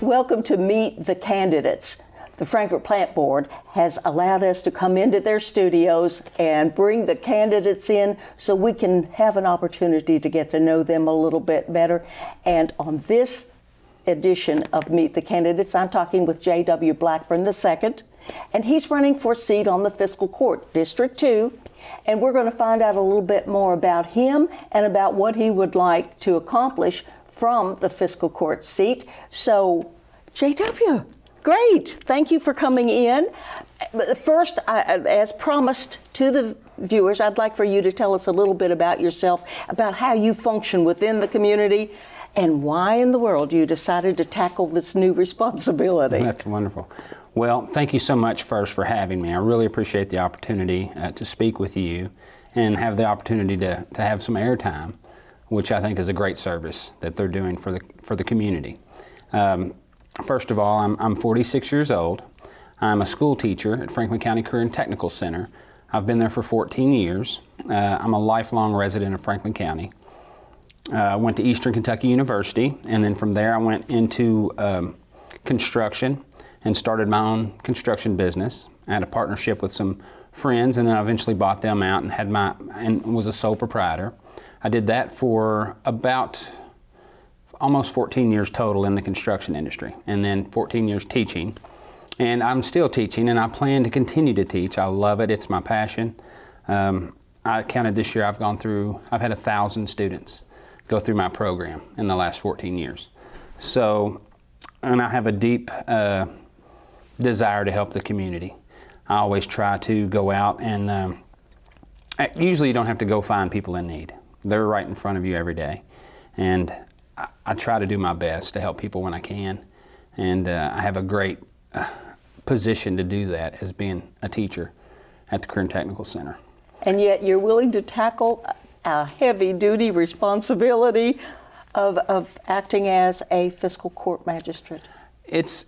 welcome to Meet the Candidates. The Frankfort Plant Board has allowed us to come into their studios and bring the candidates in so we can have an opportunity to get to know them a little bit better. And on this edition of Meet the Candidates, I'm talking with J.W. Blackburn II, and he's running for a seat on the Fiscal Court, District 2. And we're going to find out a little bit more about him and about what he would like to accomplish from the Fiscal Court seat. So, J.W., great. Thank you for coming in. First, as promised to the viewers, I'd like for you to tell us a little bit about yourself, about how you function within the community, and why in the world you decided to tackle this new responsibility. That's wonderful. Well, thank you so much first for having me. I really appreciate the opportunity to speak with you and have the opportunity to have some airtime, which I think is a great service that they're doing for the community. First of all, I'm 46 years old. I'm a school teacher at Franklin County Career and Technical Center. I've been there for 14 years. I'm a lifelong resident of Franklin County. I went to Eastern Kentucky University, and then from there I went into construction and started my own construction business. I had a partnership with some friends, and then I eventually bought them out and was a sole proprietor. I did that for about almost 14 years total in the construction industry, and then 14 years teaching. And I'm still teaching, and I plan to continue to teach. I love it. It's my passion. I counted this year, I've had 1,000 students go through my program in the last 14 years. So, and I have a deep desire to help the community. I always try to go out and usually you don't have to go find people in need. They're right in front of you every day. And I try to do my best to help people when I can. And I have a great position to do that as being a teacher at the Career and Technical Center. And yet you're willing to tackle a heavy-duty responsibility of acting as a fiscal court magistrate. It's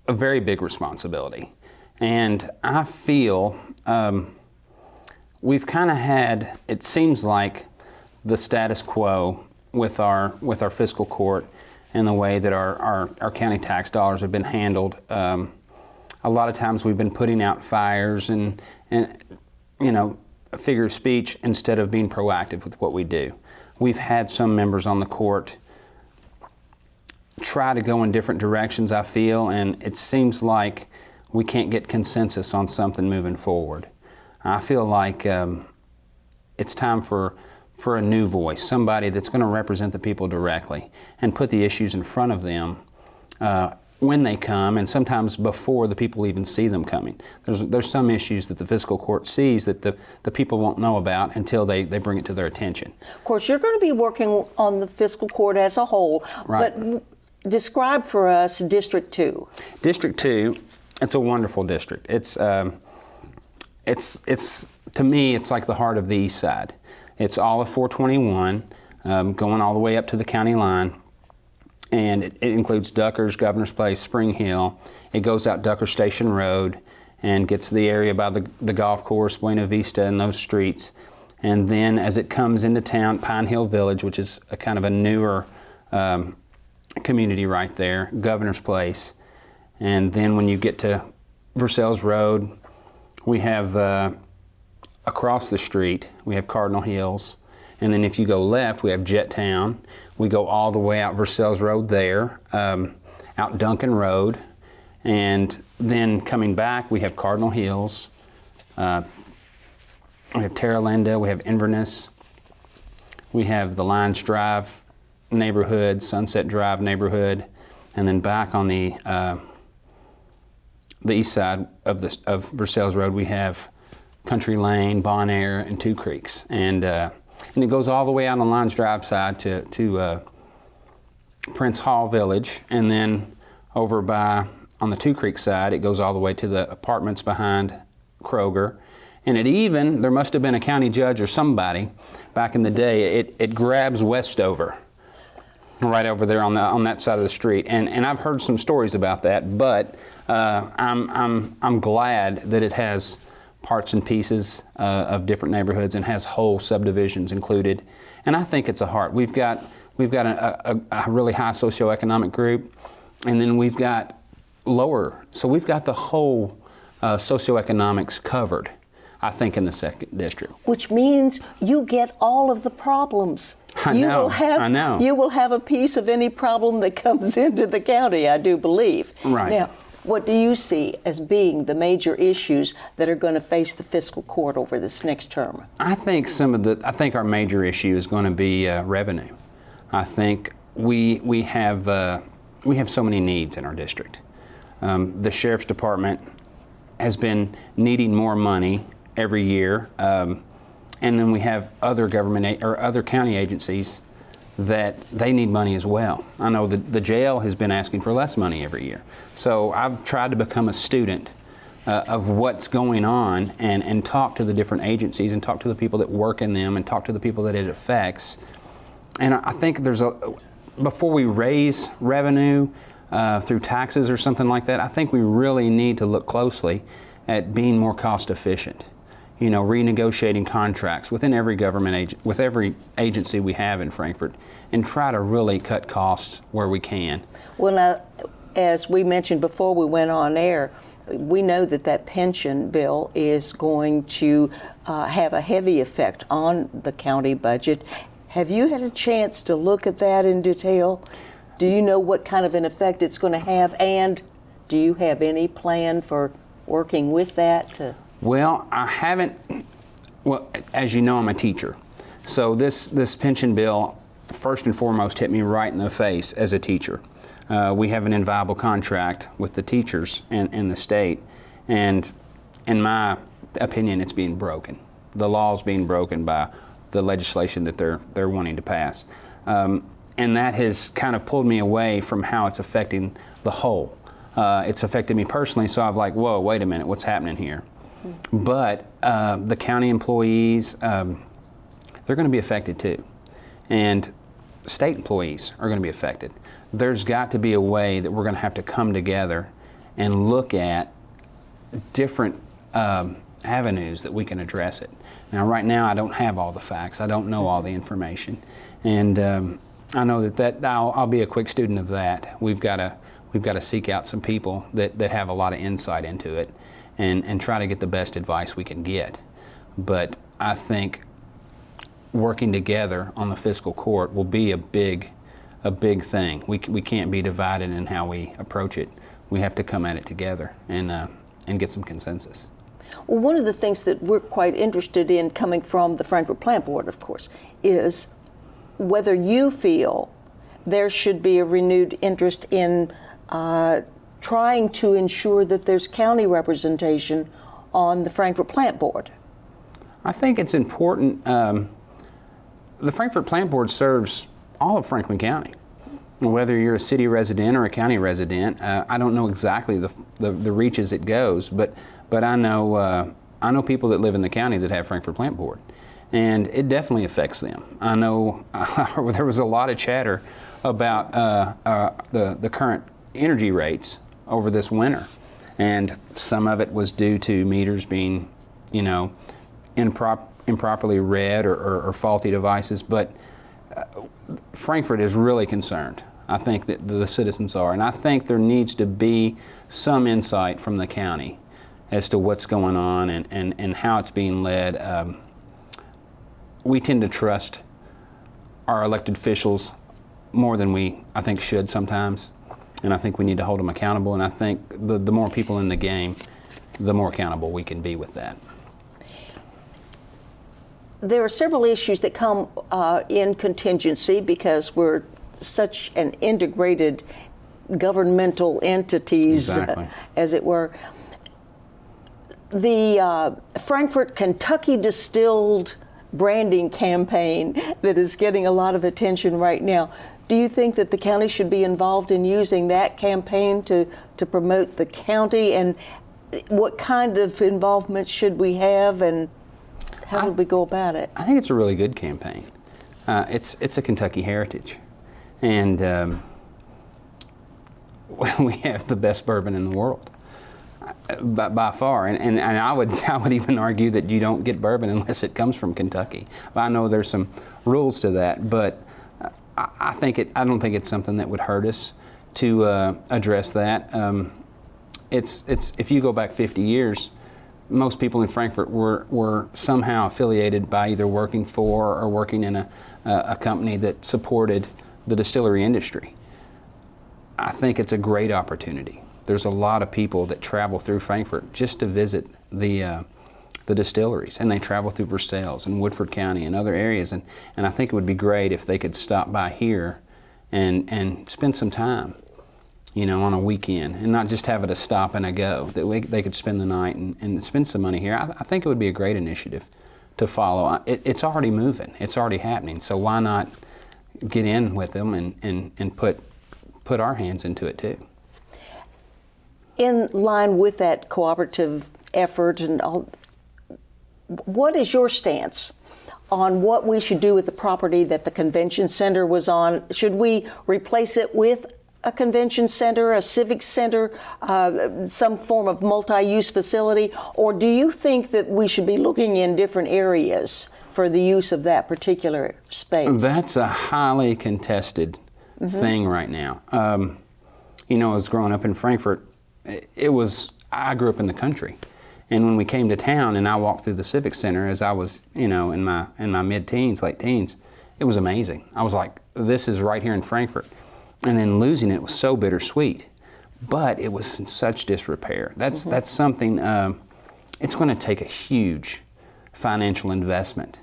a very big responsibility. And I feel we've kind of had, it seems like, the status quo with our fiscal court and the way that our county tax dollars have been handled. A lot of times we've been putting out fires and you know, a figure of speech instead of being proactive with what we do. We've had some members on the court try to go in different directions, I feel, and it seems like we can't get consensus on something moving forward. I feel like it's time for a new voice, somebody that's going to represent the people directly and put the issues in front of them when they come, and sometimes before the people even see them coming. There's some issues that the fiscal court sees that the people won't know about until they bring it to their attention. Of course, you're going to be working on the fiscal court as a whole, right. But describe for us District 2. District 2, it's a wonderful district. It's to me, it's like the heart of the East Side. It's all of 421, going all the way up to the county line. And it includes Duckers, Governor's Place, Spring Hill. It goes out Ducker Station Road and gets to the area by the golf course, Buena Vista, and those streets. And then as it comes into town, Pine Hill Village, which is a kind of a newer community right there, Governor's Place. And then when you get to Versailles Road, we have across the street, we have Cardinal Hills. And then if you go left, we have Jettown. We go all the way out Versailles Road there, out Duncan Road. And then coming back, we have Cardinal Hills. We have Terra Linda, we have Inverness. We have the Lions Drive neighborhood, Sunset Drive neighborhood. And then back on the east side of Versailles Road, we have Country Lane, Bon Air, and Two Creeks. And it goes all the way out on Lions Drive side to Prince Hall Village, and then over on the Two Creeks side, it goes all the way to the apartments behind Kroger. And there must have been a county judge or somebody back in the day, it grabs Westover, right over there on that side of the street. And I've heard some stories about that, but I'm glad that it has parts and pieces of different neighborhoods and has whole subdivisions included. And I think it's a heart. We've got a really high socioeconomic group, And then we've got lower, so we've got the whole socioeconomics covered, I think, in the second district. Which means you get all of the problems. I know. You will have a piece of any problem that comes into the county, I do believe. Right. Now, what do you see as being the major issues that are going to face the fiscal court over this next term? I think our major issue is going to be revenue. I think we have so many needs in our district. The sheriff's department has been needing more money every year, and then we have other government or other county agencies that they need money as well. I know the jail has been asking for less money every year. So I've tried to become a student of what's going on and talk to the different agencies and talk to the people that work in them and talk to the people that it affects. And I think before we raise revenue through taxes or something like that, I think we really need to look closely at being more cost efficient. You know, renegotiating contracts within every with every agency we have in Frankfort, and try to really cut costs where we can. Well, now, as we mentioned before we went on air, we know that pension bill is going to have a heavy effect on the county budget. Have you had a chance to look at that in detail? Do you know what kind of an effect it's going to have, and do you have any plan for working with that? Well, I haven't. Well, as you know, I'm a teacher. So this pension bill, first and foremost, hit me right in the face as a teacher. We have an inviolable contract with the teachers in the state, and in my opinion, it's being broken. The law is being broken by the legislation that they're wanting to pass. And that has kind of pulled me away from how it's affecting the whole. It's affected me personally, so I'm like, whoa, wait a minute, what's happening here? But the county employees, they're going to be affected too. And state employees are going to be affected. There's got to be a way that we're going to have to come together and look at different avenues that we can address it. Now, right now, I don't have all the facts. I don't know all the information. And I know that I'll be a quick student of that. We've got to seek out some people that have a lot of insight into it and try to get the best advice we can get. But I think working together on the fiscal court will be a big thing. We can't be divided in how we approach it. We have to come at it together and get some consensus. Well, one of the things that we're quite interested in, coming from the Frankfort Plant Board, of course, is whether you feel there should be a renewed interest in trying to ensure that there's county representation on the Frankfort Plant Board. I think it's important. The Frankfort Plant Board serves all of Franklin County. Whether you're a city resident or a county resident, I don't know exactly the reaches it goes, but I know people that live in the county that have Frankfort Plant Board, and it definitely affects them. I know there was a lot of chatter about the current energy rates over this winter, and some of it was due to meters being, improperly read or faulty devices. But Frankfort is really concerned. I think that the citizens are, and I think there needs to be some insight from the county as to what's going on and how it's being led. We tend to trust our elected officials more than I think should sometimes, and I think we need to hold them accountable, and I think the more people in the game, the more accountable we can be with that. There are several issues that come in contingency because we're such an integrated governmental entities, Exactly. As it were. The Frankfort Kentucky Distilled branding campaign that is getting a lot of attention right now. Do you think that the county should be involved in using that campaign to promote the county, and what kind of involvement should we have, and how would we go about it? I think it's a really good campaign. It's a Kentucky heritage, and we have the best bourbon in the world, by far. And I would even argue that you don't get bourbon unless it comes from Kentucky. I know there's some rules to that, but I don't think it's something that would hurt us. address that. It's if you go back 50 years, most people in Frankfurt were somehow affiliated by either working for or working in a company that supported the distillery industry. I think it's a great opportunity. There's a lot of people that travel through Frankfurt just to visit the distilleries, and they travel through Versailles and Woodford County and other areas, and I think it would be great if they could stop by here and spend some time, on a weekend, and not just have it a stop and a go, that they could spend the night and spend some money here. I think it would be a great initiative to follow. It's already moving, it's already happening, so why not get in with them and put our hands into it too. In line with that cooperative effort and all, what is your stance on what we should do with the property that the convention center was on? Should we replace it with a convention center, a civic center, some form of multi-use facility, or do you think that we should be looking in different areas for the use of that particular space? That's a highly contested thing right now. I was growing up in Frankfurt. I grew up in the country, and when we came to town and I walked through the civic center as I was, in my mid-teens, late teens, it was amazing. I was like, this is right here in Frankfurt. And then losing it was so bittersweet, but it was in such disrepair. That's something. It's going to take a huge financial investment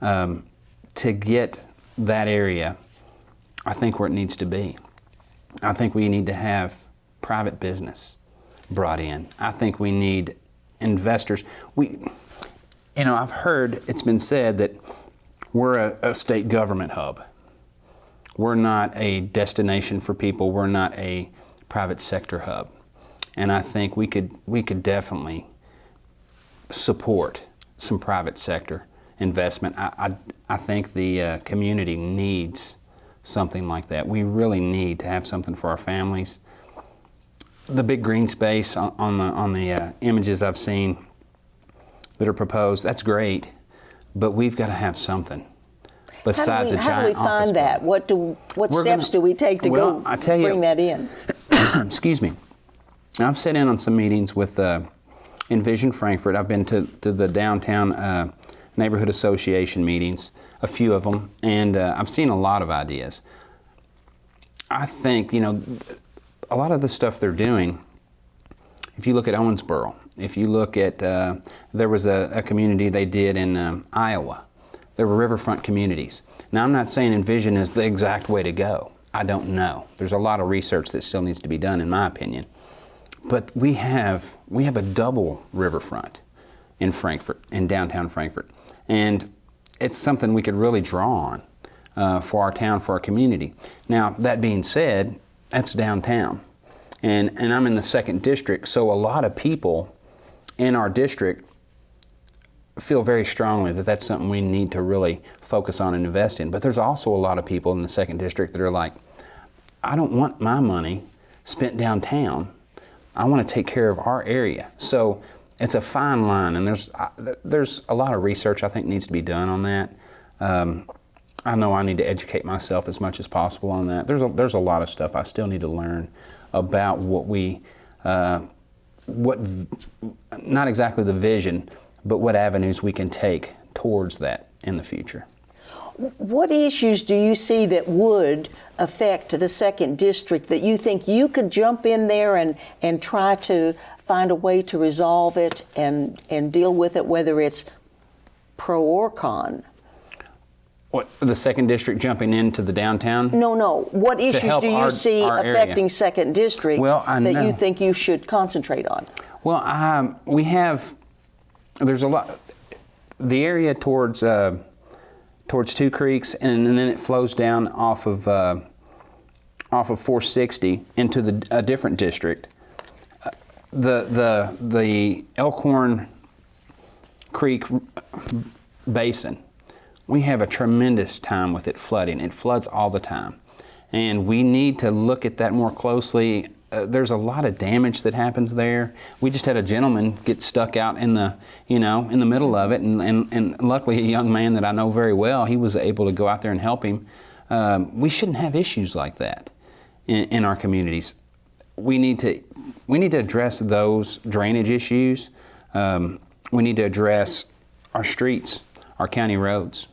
to get that area, I think, where it needs to be. I think we need to have private business brought in. I think we need investors. I've heard it's been said that we're a state government hub. We're not a destination for people. We're not a private sector hub. And I think we could definitely support some private sector investment. I think the community needs something like that. We really need to have something for our families. The big green space on the images I've seen that are proposed, that's great, but we've got to have something besides a giant office How do we find that? What steps do we take to bring that in? Excuse me. I've sat in on some meetings with Envision Frankfurt. I've been to the downtown neighborhood association meetings, a few of them, and I've seen a lot of ideas. I think, a lot of the stuff they're doing, if you look at Owensboro, if you look at, there was a community they did in Iowa. There were riverfront communities. Now, I'm not saying Envision is the exact way to go. I don't know. There's a lot of research that still needs to be done, in my opinion. But we have a double riverfront in Frankfurt, in downtown Frankfurt. And it's something we could really draw on for our town, for our community. Now, that being said, that's downtown. And I'm in the 2nd District, so a lot of people in our district feel very strongly that that's something we need to really focus on and invest in. But there's also a lot of people in the 2nd District that are like, I don't want my money spent downtown. I want to take care of our area. So it's a fine line, and there's a lot of research I think needs to be done on that. I know I need to educate myself as much as possible on that. There's a lot of stuff I still need to learn about not exactly the vision, but what avenues we can take towards that in the future. What issues do you see that would affect the 2nd District that you think you could jump in there and try to find a way to resolve it and deal with it, whether it's pro or con? What, the 2nd District jumping into the downtown? No. What issues do you see affecting 2nd District that you think you should concentrate on? Well, there's a lot. The area towards Two Creeks, and then it flows down off of 460 into a different district. The Elkhorn Creek Basin, we have a tremendous time with it flooding. It floods all the time, and we need to look at that more closely. There's a lot of damage that happens there. We just had a gentleman get stuck out in the middle of it, and luckily a young man that I know very well, he was able to go out there and help him. We shouldn't have issues like that. in our communities. We need to address those drainage issues. We need to address our streets, our county roads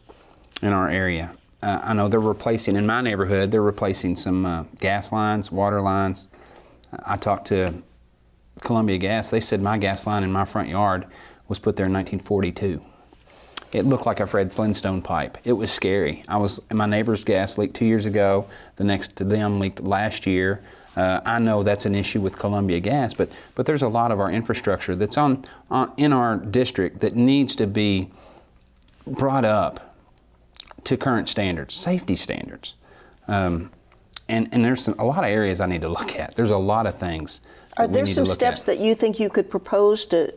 in our area. I know they're replacing, in my neighborhood, they're replacing some gas lines, water lines. I talked to Columbia Gas. They said my gas line in my front yard was put there in 1942. It looked like a Fred Flintstone pipe. It was scary. My neighbor's gas leaked 2 years ago. The next to them leaked last year. I know that's an issue with Columbia Gas, but there's a lot of our infrastructure that's in our district that needs to be brought up to current standards, safety standards. And there's a lot of areas I need to look at. There's a lot of things Are that we there need to some look steps at. that you think you could propose to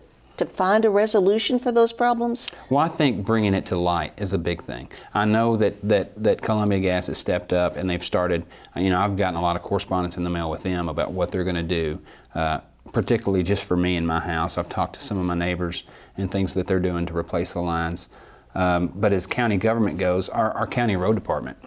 find a resolution for those problems? Well, I think bringing it to light is a big thing. I know that Columbia Gas has stepped up and they've started, I've gotten a lot of correspondence in the mail with them about what they're going to do, particularly just for me in my house. I've talked to some of my neighbors and things that they're doing to replace the lines. But as county government goes, our county road department,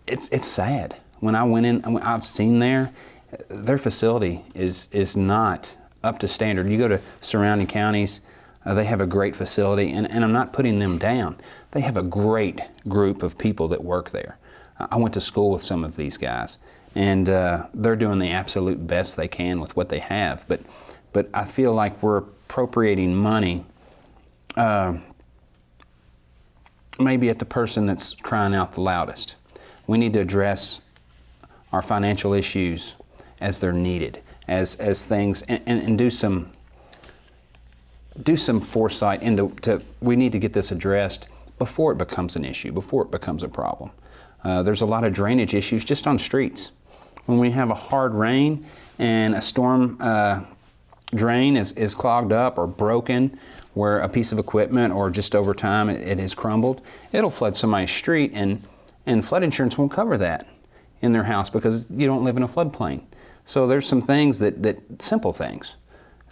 it's sad. When I went in, I've seen their facility is not up to standard. You go to surrounding counties, they have a great facility, and I'm not putting them down. They have a great group of people that work there. I went to school with some of these guys, and they're doing the absolute best they can with what they have. But I feel like we're appropriating money maybe at the person that's crying out the loudest. We need to address our financial issues as they're needed, as things, and do some foresight into. We need to get this addressed before it becomes an issue, before it becomes a problem. There's a lot of drainage issues just on streets. When we have a hard rain and a storm drain is clogged up or broken, where a piece of equipment or just over time it has crumbled, it'll flood somebody's street, and flood insurance won't cover that in their house because you don't live in a floodplain. So there's some things that simple things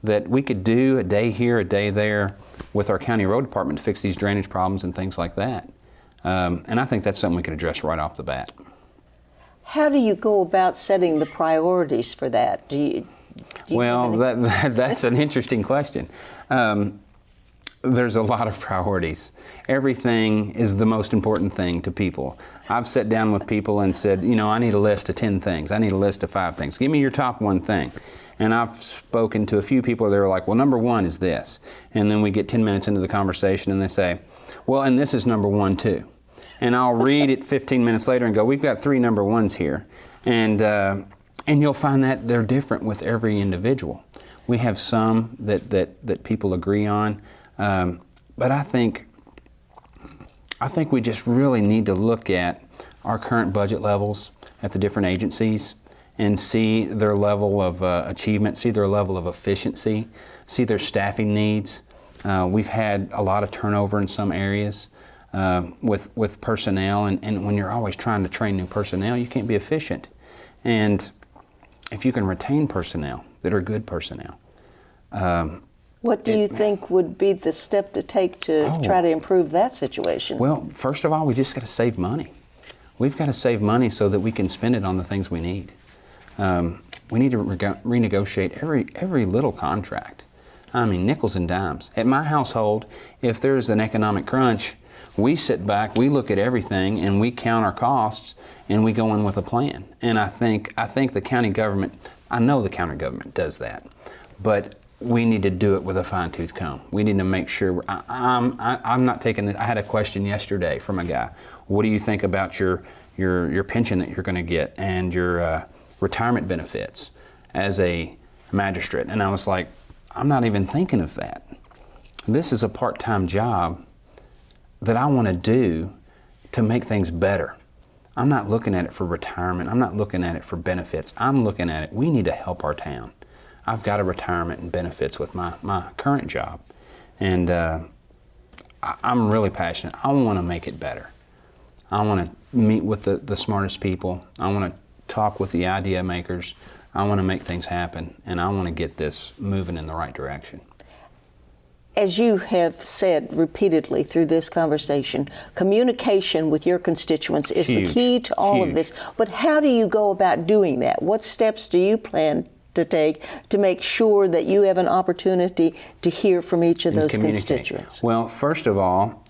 that we could do a day here, a day there with our county road department to fix these drainage problems and things like that. And I think that's something we could address right off the bat. How do you go about setting the priorities for that? Do you Well, that's an interesting question. There's a lot of priorities. Everything is the most important thing to people. I've sat down with people and said, I need a list of 10 things. I need a list of 5 things. Give me your top one thing. And I've spoken to a few people that are like, well, number 1 is this. And then we get 10 minutes into the conversation and they say, well, and this is number 1 too. And I'll read it 15 minutes later and go, we've got 3 number 1s here. And you'll find that they're different with every individual. We have some that people agree on. But I think we just really need to look at our current budget levels at the different agencies and see their level of achievement, see their level of efficiency, see their staffing needs. We've had a lot of turnover in some areas with personnel, and when you're always trying to train new personnel, you can't be efficient. And if you can retain personnel that are good personnel, what do you think would be the step to take to try to improve that situation? Well, first of all, we just got to save money. We've got to save money so that we can spend it on the things we need. We need to renegotiate every little contract. I mean, nickels and dimes. At my household, if there's an economic crunch, we sit back, we look at everything, and we count our costs, and we go in with a plan. And I think the county government, I know the county government does that, but we need to do it with a fine-tooth comb. We need to make sure. I'm not taking this. I had a question yesterday from a guy. What do you think about your pension that you're going to get and your retirement benefits as a magistrate? And I was like, I'm not even thinking of that. This is a part-time job that I want to do to make things better. I'm not looking at it for retirement. I'm not looking at it for benefits. I'm looking at it, we need to help our town. I've got a retirement and benefits with my current job. And I'm really passionate. I want to make it better. I want to meet with the smartest people. I want to talk with the idea makers. I want to make things happen. And I want to get this moving in the right direction. As you have said repeatedly through this conversation, communication with your constituents is the key to all of this. But how do you go about doing that? What steps do you plan to take to make sure that you have an opportunity to hear from each of those constituents? Well, first of all,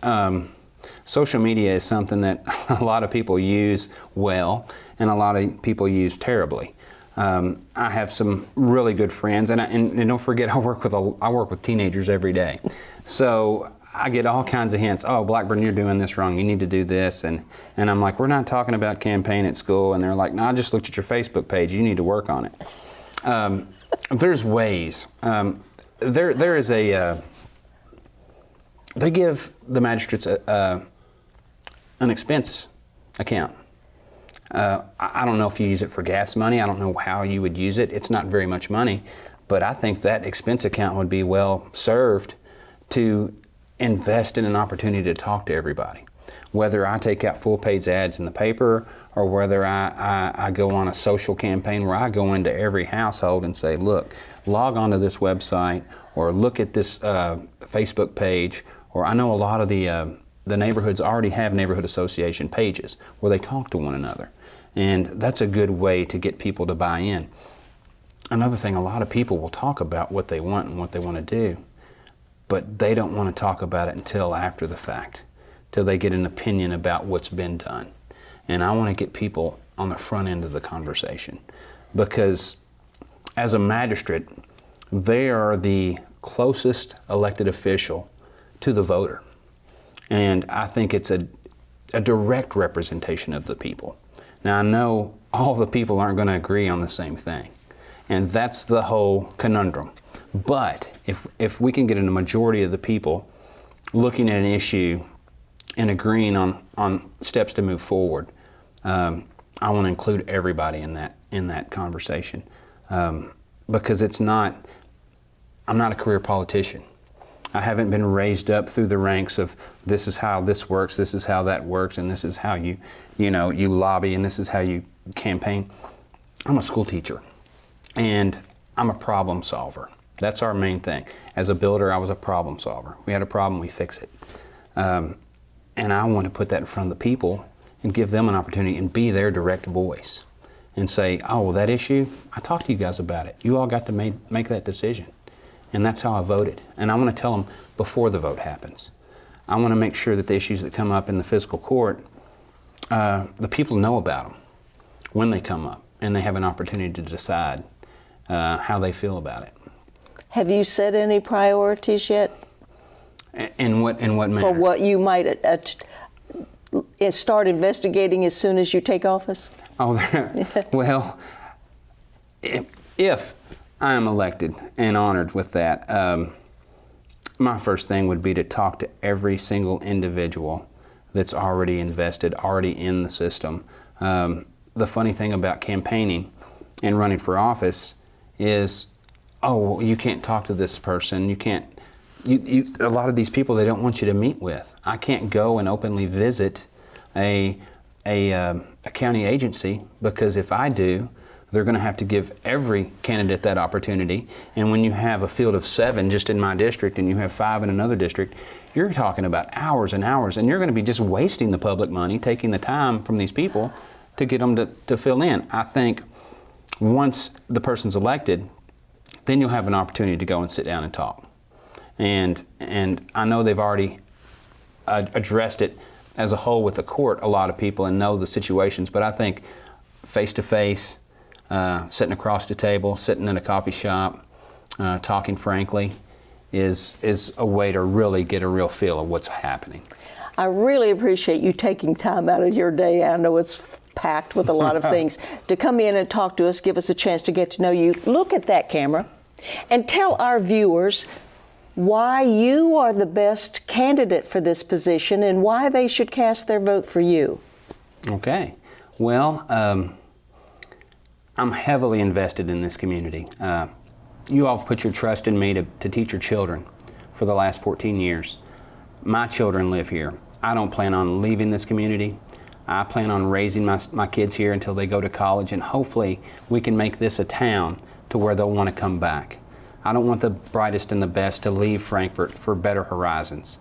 social media is something that a lot of people use well and a lot of people use terribly. I have some really good friends, and don't forget, I work with teenagers every day, so I get all kinds of hints. Oh, Blackburn, you're doing this wrong. You need to do this, and I'm like, we're not talking about campaign at school, and they're like, no, I just looked at your Facebook page. You need to work on it. There's ways. There is a. They give the magistrates an expense account. I don't know if you use it for gas money. I don't know how you would use it. It's not very much money, but I think that expense account would be well served to invest in an opportunity to talk to everybody. Whether I take out full-page ads in the paper or whether I go on a social campaign where I go into every household and say, look, log onto this website or look at this Facebook page, or I know a lot of the neighborhoods already have neighborhood association pages where they talk to one another. And that's a good way to get people to buy in. Another thing, a lot of people will talk about what they want and what they want to do, but they don't want to talk about it until after the fact, till they get an opinion about what's been done. And I want to get people on the front end of the conversation, because as a magistrate, they are the closest elected official to the voter. And I think it's a direct representation of the people. Now, I know all the people aren't going to agree on the same thing, and that's the whole conundrum. But if we can get a majority of the people looking at an issue and agreeing on steps to move forward, I want to include everybody in that conversation, because I'm not a career politician. I haven't been raised up through the ranks of this is how this works, this is how that works, and this is how you lobby, and this is how you campaign. I'm a school teacher, and I'm a problem solver. That's our main thing. As a builder, I was a problem solver. We had a problem, we fix it. And I want to put that in front of the people and give them an opportunity and be their direct voice and say, oh, well, that issue, I talked to you guys about it. You all got to make that decision. And that's how I voted. And I want to tell them before the vote happens. I want to make sure that the issues that come up in the fiscal court, the people know about them when they come up, and they have an opportunity to decide how they feel about it. Have you set any priorities yet? In what manner? For what you might start investigating as soon as you take office? Oh, well, if I am elected and honored with that, my first thing would be to talk to every single individual that's already invested, already in the system. The funny thing about campaigning and running for office is, oh, well, you can't talk to this person. You can't. A lot of these people, they don't want you to meet with. I can't go and openly visit a county agency, because if I do, they're going to have to give every candidate that opportunity. And when you have a field of 7 just in my district and you have 5 in another district, you're talking about hours and hours, and you're going to be just wasting the public money, taking the time from these people to get them to fill in. I think once the person's elected, then you'll have an opportunity to go and sit down and talk. And I know they've already addressed it as a whole with the court, a lot of people, and know the situations, but I think face-to-face, sitting across the table, sitting in a coffee shop, talking frankly, is a way to really get a real feel of what's happening. I really appreciate you taking time out of your day. I know it's packed with a lot of things to come in and talk to us, give us a chance to get to know you. Look at that camera and tell our viewers why you are the best candidate for this position and why they should cast their vote for you. Okay. Well, I'm heavily invested in this community. You all have put your trust in me to teach your children for the last 14 years. My children live here. I don't plan on leaving this community. I plan on raising my kids here until they go to college, and hopefully we can make this a town to where they'll want to come back. I don't want the brightest and the best to leave Frankfort for better horizons.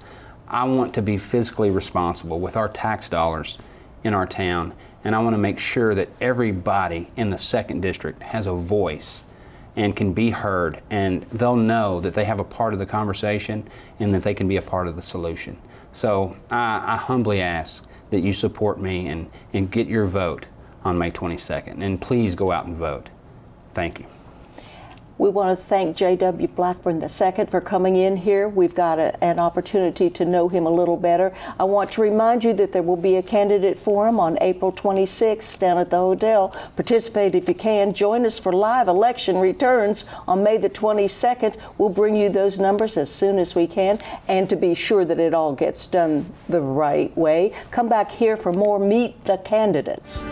I want to be fiscally responsible with our tax dollars in our town, and I want to make sure that everybody in the 2nd District has a voice and can be heard, and they'll know that they have a part of the conversation and that they can be a part of the solution. So I humbly ask that you support me and get your vote on May 22nd, and please go out and vote. Thank you. We want to thank J.W. Blackburn II for coming in here. We've got an opportunity to know him a little better. I want to remind you that there will be a candidate forum on April 26th down at the hotel. Participate if you can. Join us for live election returns on May the 22nd. We'll bring you those numbers as soon as we can. And to be sure that it all gets done the right way, come back here for more Meet the Candidates.